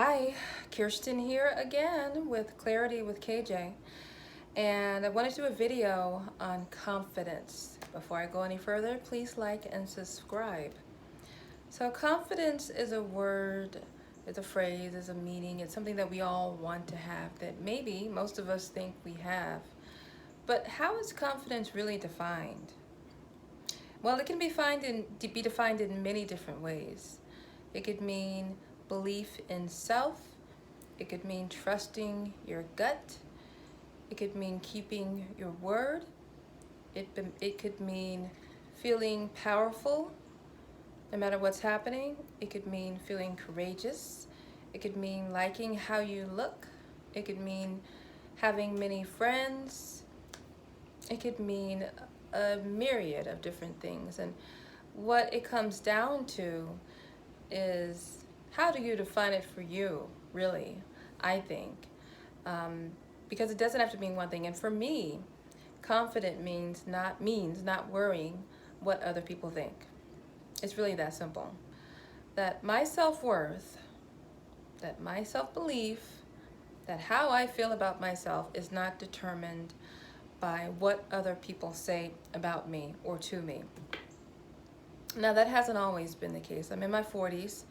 Hi, Kirsten here again with Clarity with KJ. And I want to do a video on confidence. Before I go any further, please like and subscribe. So confidence is a word, it's a phrase, it's a meaning, it's something that we all want to have that maybe most of us think we have. But how is confidence really defined? Well, it can be defined in many different ways. It could mean belief in self. It could mean trusting your gut. It could mean keeping your word. It could mean feeling powerful no matter what's happening. It could mean feeling courageous. It could mean liking how you look. It could mean having many friends. It could mean a myriad of different things. And what it comes down to is, how do you define it for you, really, I think. Because it doesn't have to mean one thing. And for me, confident means not worrying what other people think. It's really that simple. That my self-worth, that my self-belief, that how I feel about myself is not determined by what other people say about me or to me. Now, that hasn't always been the case. I'm in my 40s.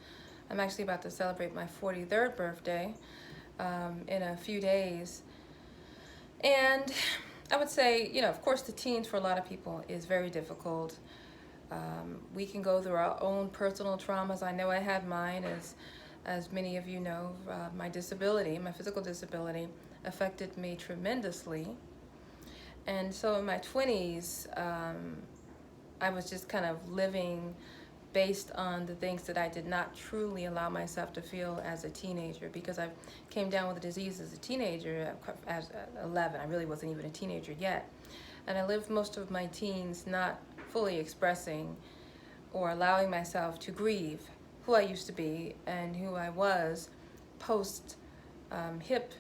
I'm actually about to celebrate my 43rd birthday in a few days. And I would say, of course, the teens for a lot of people is very difficult. We can go through our own personal traumas. I know I had mine, as many of you know. My disability, my physical disability, affected me tremendously. And so in my 20s, I was just kind of living based on the things that I did not truly allow myself to feel as a teenager, because I came down with a disease as a teenager at 11. I really wasn't even a teenager yet. And I lived most of my teens not fully expressing or allowing myself to grieve who I used to be and who I was post hip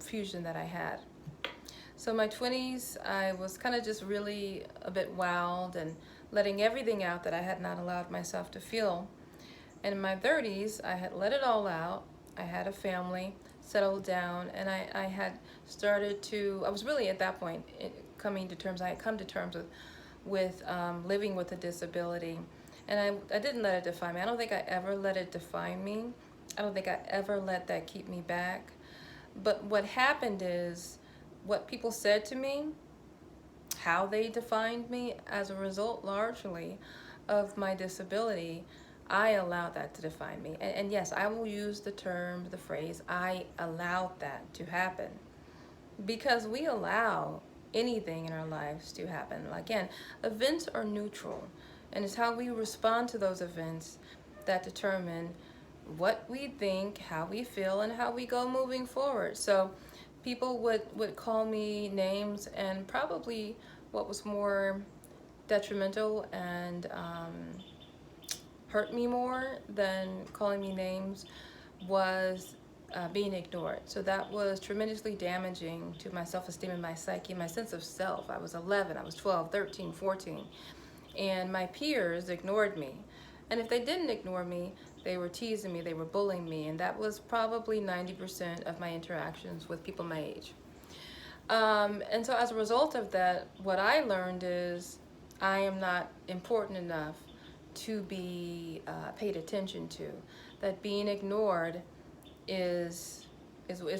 fusion that I had. So in my 20s, I was kind of just really a bit wild and letting everything out that I had not allowed myself to feel. And in my 30s, I had let it all out. I had a family, settled down, and I had started to, I was really at that point I had come to terms with living with a disability. And I didn't let it define me. I don't think I ever let it define me. I don't think I ever let that keep me back. But what happened is, what people said to me, how they defined me as a result largely of my disability, I allowed that to define me. And yes, I will use the phrase, I allowed that to happen. Because we allow anything in our lives to happen. Again, events are neutral, and it's how we respond to those events that determine what we think, how we feel, and how we go moving forward. So people would call me names, and probably what was more detrimental and hurt me more than calling me names was being ignored. So that was tremendously damaging to my self-esteem and my psyche, my sense of self. I was 11, I was 12, 13, 14, and my peers ignored me. And if they didn't ignore me, they were teasing me, they were bullying me, and that was probably 90% of my interactions with people my age. And so as a result of that, what I learned is I am not important enough to be paid attention to. That being ignored is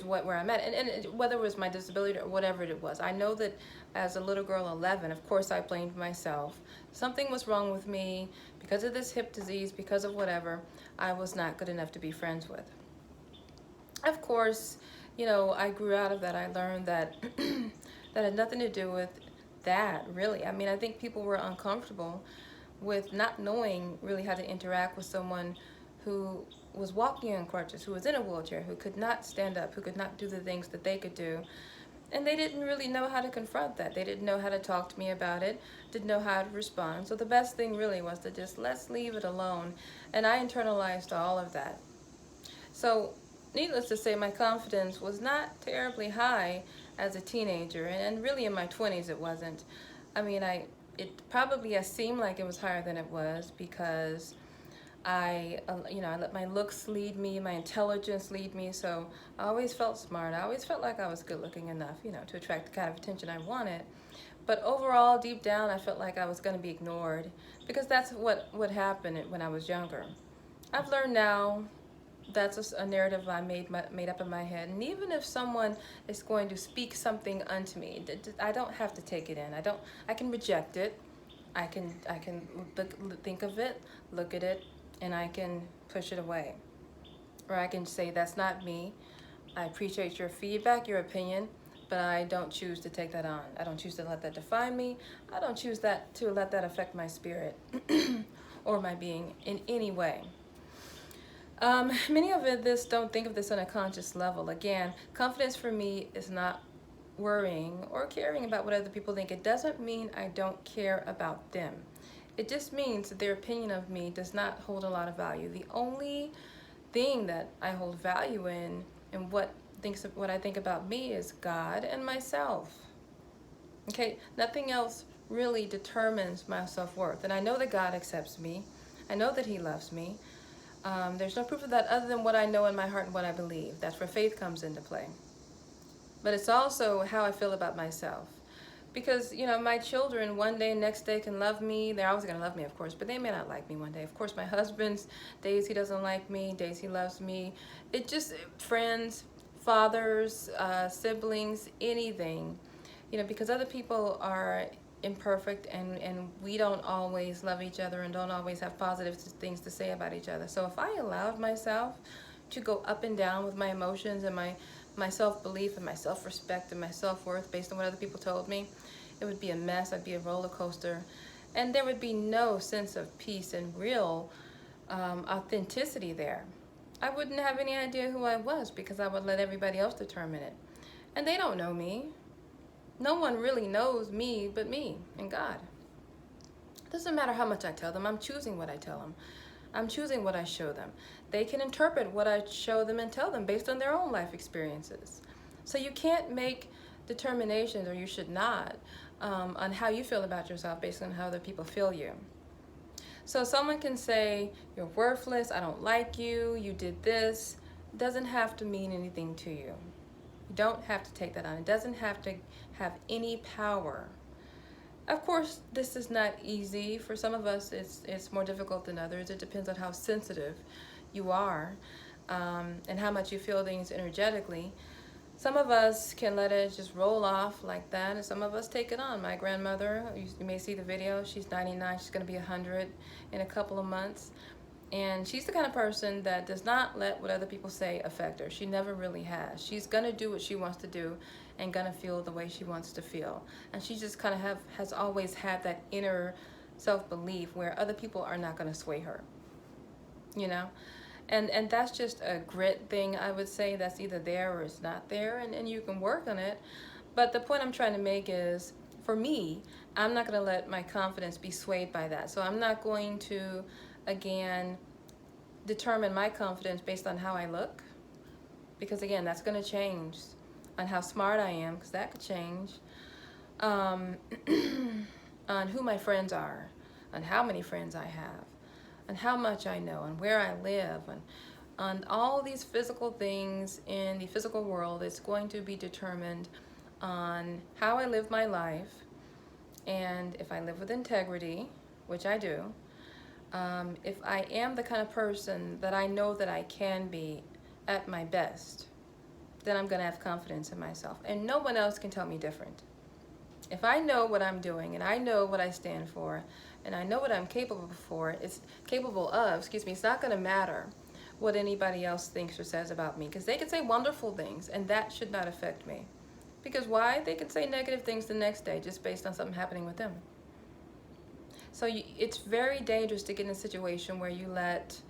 where I'm at. And whether it was my disability or whatever it was, I know that as a little girl, 11, of course I blamed myself. Something was wrong with me because of this hip disease, because of whatever. I was not good enough to be friends with. Of course, I grew out of that. I learned that that had nothing to do with that, really. I mean, I think people were uncomfortable with not knowing really how to interact with someone who was walking on crutches, who was in a wheelchair, who could not stand up, who could not do the things that they could do. And they didn't really know how to confront that. They didn't know how to talk to me about it, didn't know how to respond. So the best thing really was to just, let's leave it alone. And I internalized all of that. So needless to say, my confidence was not terribly high as a teenager, and really in my 20s it wasn't. I mean, it probably seemed like it was higher than it was, because I let my looks lead me, my intelligence lead me. So I always felt smart. I always felt like I was good looking enough, to attract the kind of attention I wanted. But overall, deep down, I felt like I was going to be ignored because that's what happened when I was younger. I've learned now that's a narrative I made up in my head. And even if someone is going to speak something unto me, I don't have to take it in. I can reject it. I can think of it, look at it, and I can push it away. Or I can say, that's not me. I appreciate your feedback, your opinion, but I don't choose to take that on. I don't choose to let that define me. I don't choose to let that affect my spirit or my being in any way. Many of this don't think of this on a conscious level. Again, confidence for me is not worrying or caring about what other people think. It doesn't mean I don't care about them. It just means that their opinion of me does not hold a lot of value. The only thing that I hold value in and what I think about me is God and myself. Okay, nothing else really determines my self-worth. And I know that God accepts me. I know that He loves me. There's no proof of that other than what I know in my heart and what I believe. That's where faith comes into play. But it's also how I feel about myself. Because, my children one day, next day can love me. They're always going to love me, of course, but they may not like me one day. Of course, my husband's days he doesn't like me, days he loves me. It just, friends, fathers, siblings, anything. Because other people are imperfect and we don't always love each other and don't always have positive things to say about each other. So if I allowed myself to go up and down with my emotions and my self-belief and my self-respect and my self-worth based on what other people told me, it would be a mess. I'd be a roller coaster. And there would be no sense of peace and real authenticity there. I wouldn't have any idea who I was because I would let everybody else determine it. And they don't know me. No one really knows me but me and God. It doesn't matter how much I tell them. I'm choosing what I tell them. I'm choosing what I show them. They can interpret what I show them and tell them based on their own life experiences. So you can't make determinations, or you should not, on how you feel about yourself based on how other people feel you. So someone can say, you're worthless, I don't like you, you did this. It doesn't have to mean anything to you. You don't have to take that on. It doesn't have to have any power. Of course, this is not easy. For some of us, it's more difficult than others. It depends on how sensitive you are and how much you feel things energetically. Some of us can let it just roll off like that, and some of us take it on. My grandmother, you may see the video, she's 99, she's going to be 100 in a couple of months. And she's the kind of person that does not let what other people say affect her. She never really has. She's going to do what she wants to do and going to feel the way she wants to feel. And she just kind of has always had that inner self-belief where other people are not going to sway her, And that's just a grit thing, I would say. That's either there or it's not there, and you can work on it. But the point I'm trying to make is, for me, I'm not going to let my confidence be swayed by that. So I'm not going to, again, determine my confidence based on how I look, because again, that's going to change, on how smart I am, because that could change, on who my friends are, on how many friends I have, on how much I know, and where I live, and on all these physical things in the physical world. It's going to be determined on how I live my life, and if I live with integrity, which I do, if I am the kind of person that I know that I can be at my best, then I'm going to have confidence in myself. And no one else can tell me different. If I know what I'm doing, and I know what I stand for, and I know what I'm capable of, it's not going to matter what anybody else thinks or says about me, because they can say wonderful things, and that should not affect me. Because why? They can say negative things the next day just based on something happening with them. So it's very dangerous to get in a situation where you let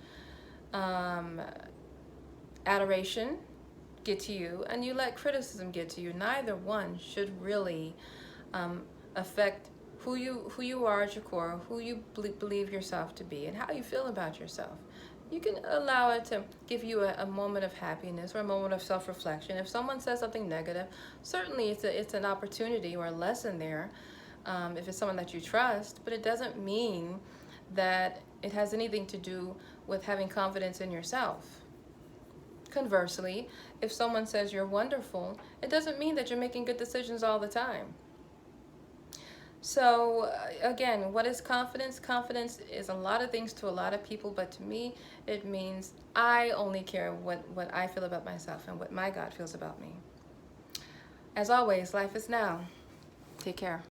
adoration get to you and you let criticism get to you. Neither one should really affect who you are at your core, who you believe yourself to be, and how you feel about yourself. You can allow it to give you a moment of happiness or a moment of self-reflection. If someone says something negative, certainly it's an opportunity or a lesson there, if it's someone that you trust, but it doesn't mean that it has anything to do with having confidence in yourself. Conversely, if someone says you're wonderful, it doesn't mean that you're making good decisions all the time. So again, what is confidence? Confidence is a lot of things to a lot of people, but to me, it means I only care what I feel about myself and what my God feels about me. As always, life is now. Take care.